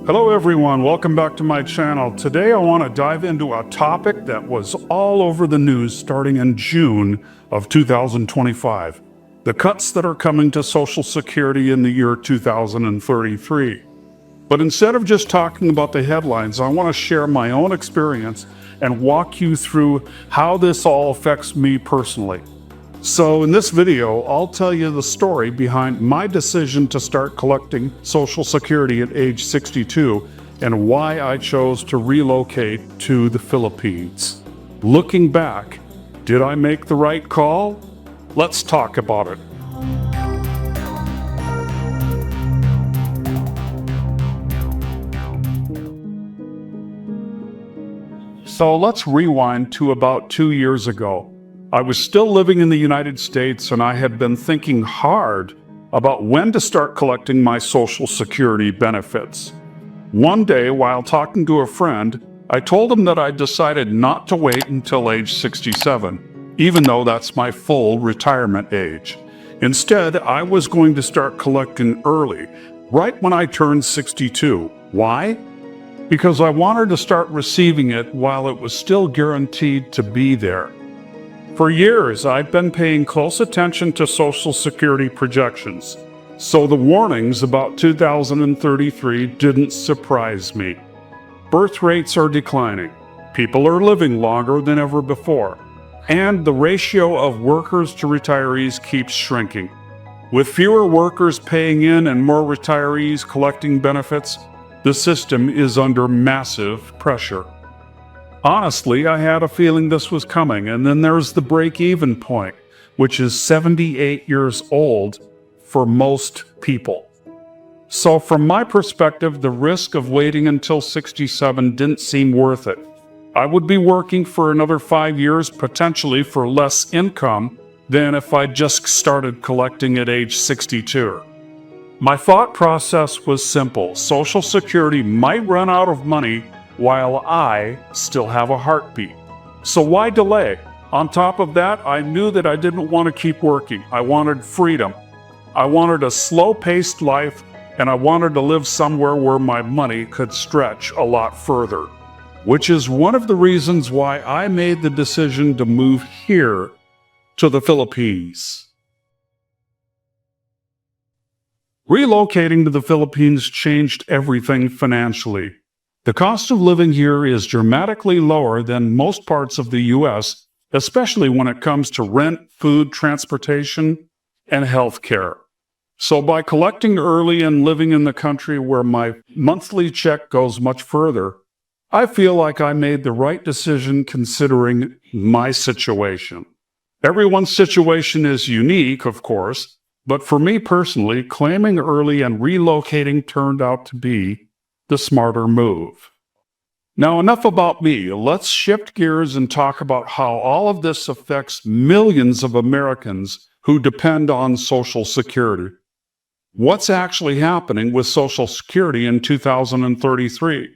Hello everyone, welcome back to my channel. Today I want to dive into a topic that was all over the news starting in June of 2025. The cuts that are coming to Social Security in the year 2033. But instead of just talking about the headlines, I want to share my own experience and walk you through how this all affects me personally. So in this video, I'll tell you the story behind my decision to start collecting Social Security at age 62 and why I chose to relocate to the Philippines. Looking back, did I make the right call? Let's talk about it. So let's rewind to about 2 years ago. I was still living in the United States and I had been thinking hard about when to start collecting my Social Security benefits. One day, while talking to a friend, I told him that I decided not to wait until age 67, even though that's my full retirement age. Instead, I was going to start collecting early, right when I turned 62. Why? Because I wanted to start receiving it while it was still guaranteed to be there. For years, I've been paying close attention to Social Security projections, so the warnings about 2033 didn't surprise me. Birth rates are declining, people are living longer than ever before, and the ratio of workers to retirees keeps shrinking. With fewer workers paying in and more retirees collecting benefits, the system is under massive pressure. Honestly, I had a feeling this was coming, and then there's the break-even point, which is 78 years old for most people. So from my perspective, the risk of waiting until 67 didn't seem worth it. I would be working for another 5 years, potentially for less income than if I just started collecting at age 62. My thought process was simple. Social Security might run out of money while I still have a heartbeat. So why delay? On top of that, I knew that I didn't want to keep working. I wanted freedom. I wanted a slow-paced life, and I wanted to live somewhere where my money could stretch a lot further, which is one of the reasons why I made the decision to move here to the Philippines. Relocating to the Philippines changed everything financially. The cost of living here is dramatically lower than most parts of the U.S., especially when it comes to rent, food, transportation, and health care. So by collecting early and living in the country where my monthly check goes much further, I feel like I made the right decision considering my situation. Everyone's situation is unique, of course, but for me personally, claiming early and relocating turned out to be the smarter move. Now, enough about me. Let's shift gears and talk about how all of this affects millions of Americans who depend on Social Security. What's actually happening with Social Security in 2033?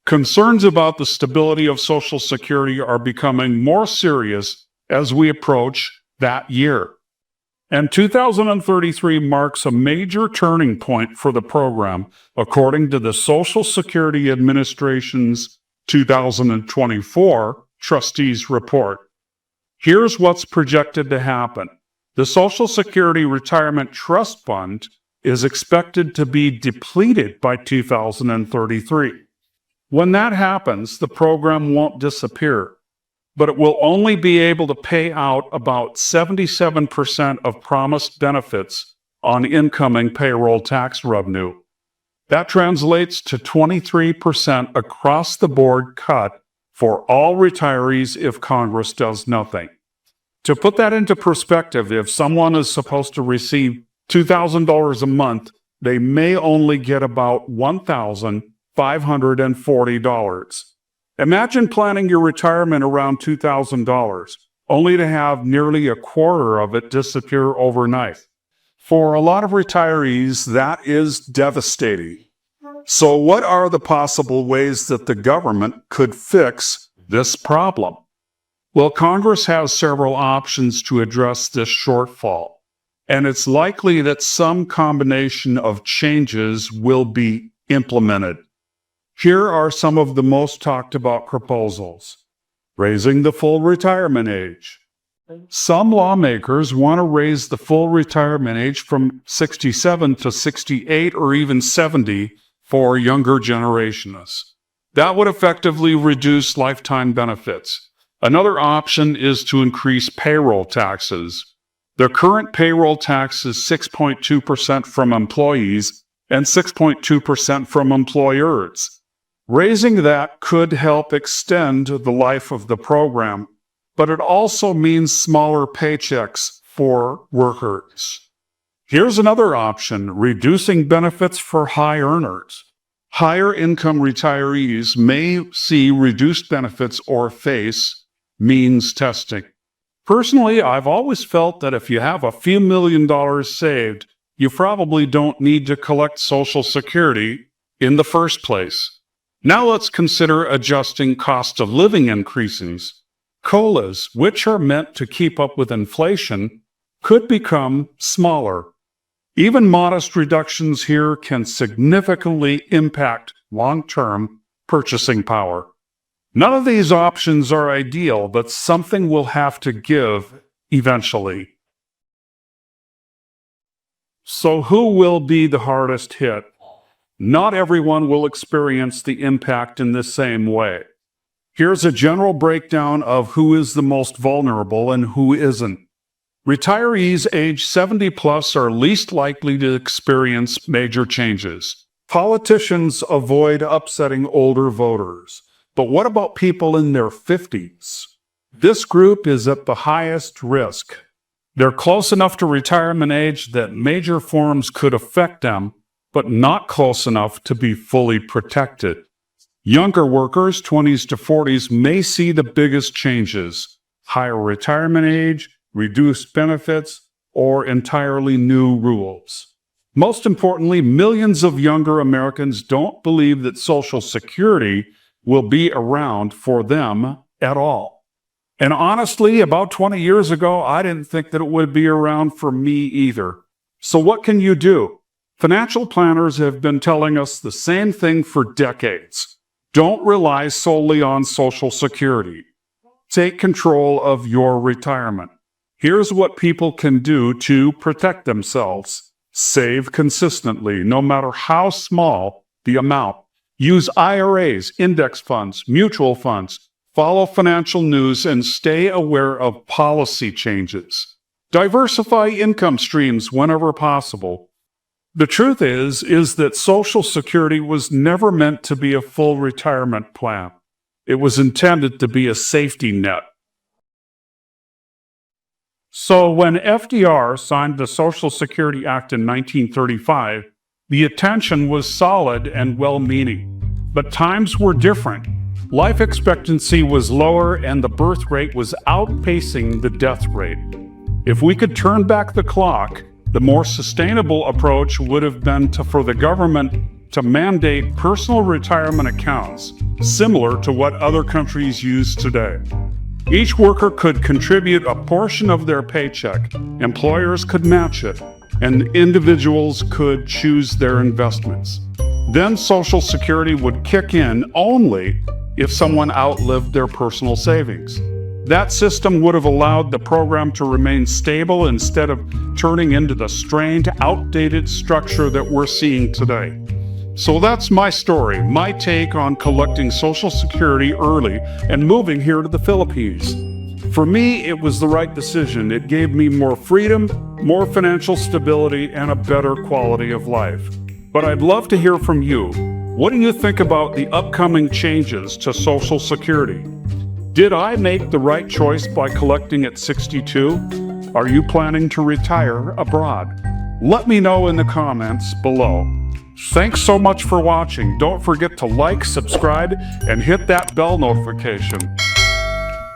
Concerns about the stability of Social Security are becoming more serious as we approach that year. And 2033 marks a major turning point for the program, according to the Social Security Administration's 2024 Trustees Report. Here's what's projected to happen. The Social Security Retirement Trust Fund is expected to be depleted by 2033. When that happens, the program won't disappear, but it will only be able to pay out about 77% of promised benefits on incoming payroll tax revenue. That translates to 23% across the board cut for all retirees if Congress does nothing. To put that into perspective, if someone is supposed to receive $2,000 a month, they may only get about $1,540. Imagine planning your retirement around $2,000, only to have nearly a quarter of it disappear overnight. For a lot of retirees, that is devastating. So what are the possible ways that the government could fix this problem? Well, Congress has several options to address this shortfall, and it's likely that some combination of changes will be implemented. Here are some of the most talked about proposals. Raising the full retirement age. Some lawmakers want to raise the full retirement age from 67 to 68 or even 70 for younger generations. That would effectively reduce lifetime benefits. Another option is to increase payroll taxes. The current payroll tax is 6.2% from employees and 6.2% from employers. Raising that could help extend the life of the program, but it also means smaller paychecks for workers. Here's another option: reducing benefits for high earners. Higher income retirees may see reduced benefits or face means testing. Personally, I've always felt that if you have a few $1,000,000 saved, you probably don't need to collect Social Security in the first place. Now let's consider adjusting cost of living increases. COLAs, which are meant to keep up with inflation, could become smaller. Even modest reductions here can significantly impact long-term purchasing power. None of these options are ideal, but something will have to give eventually. So who will be the hardest hit? Not everyone will experience the impact in the same way. Here's a general breakdown of who is the most vulnerable and who isn't. Retirees age 70 plus are least likely to experience major changes. Politicians avoid upsetting older voters. But what about people in their 50s? This group is at the highest risk. They're close enough to retirement age that major reforms could affect them, but not close enough to be fully protected. Younger workers, 20s to 40s, may see the biggest changes: higher retirement age, reduced benefits, or entirely new rules. Most importantly, millions of younger Americans don't believe that Social Security will be around for them at all. And honestly, about 20 years ago, I didn't think that it would be around for me either. So what can you do? Financial planners have been telling us the same thing for decades. Don't rely solely on Social Security. Take control of your retirement. Here's what people can do to protect themselves. Save consistently, no matter how small the amount. Use IRAs, index funds, mutual funds. Follow financial news and stay aware of policy changes. Diversify income streams whenever possible. The truth is that Social Security was never meant to be a full retirement plan. It was intended to be a safety net. So when FDR signed the Social Security Act in 1935, the intention was solid and well-meaning. But times were different. Life expectancy was lower and the birth rate was outpacing the death rate. If we could turn back the clock, the more sustainable approach would have been for the government to mandate personal retirement accounts, similar to what other countries use today. Each worker could contribute a portion of their paycheck, employers could match it, and individuals could choose their investments. Then Social Security would kick in only if someone outlived their personal savings. That system would have allowed the program to remain stable instead of turning into the strained, outdated structure that we're seeing today. So that's my story, my take on collecting Social Security early and moving here to the Philippines. For me, it was the right decision. It gave me more freedom, more financial stability, and a better quality of life. But I'd love to hear from you. What do you think about the upcoming changes to Social Security? Did I make the right choice by collecting at 62? Are you planning to retire abroad? Let me know in the comments below. Thanks so much for watching. Don't forget to like, subscribe, and hit that bell notification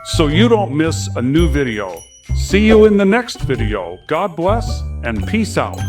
so you don't miss a new video. See you in the next video. God bless and peace out.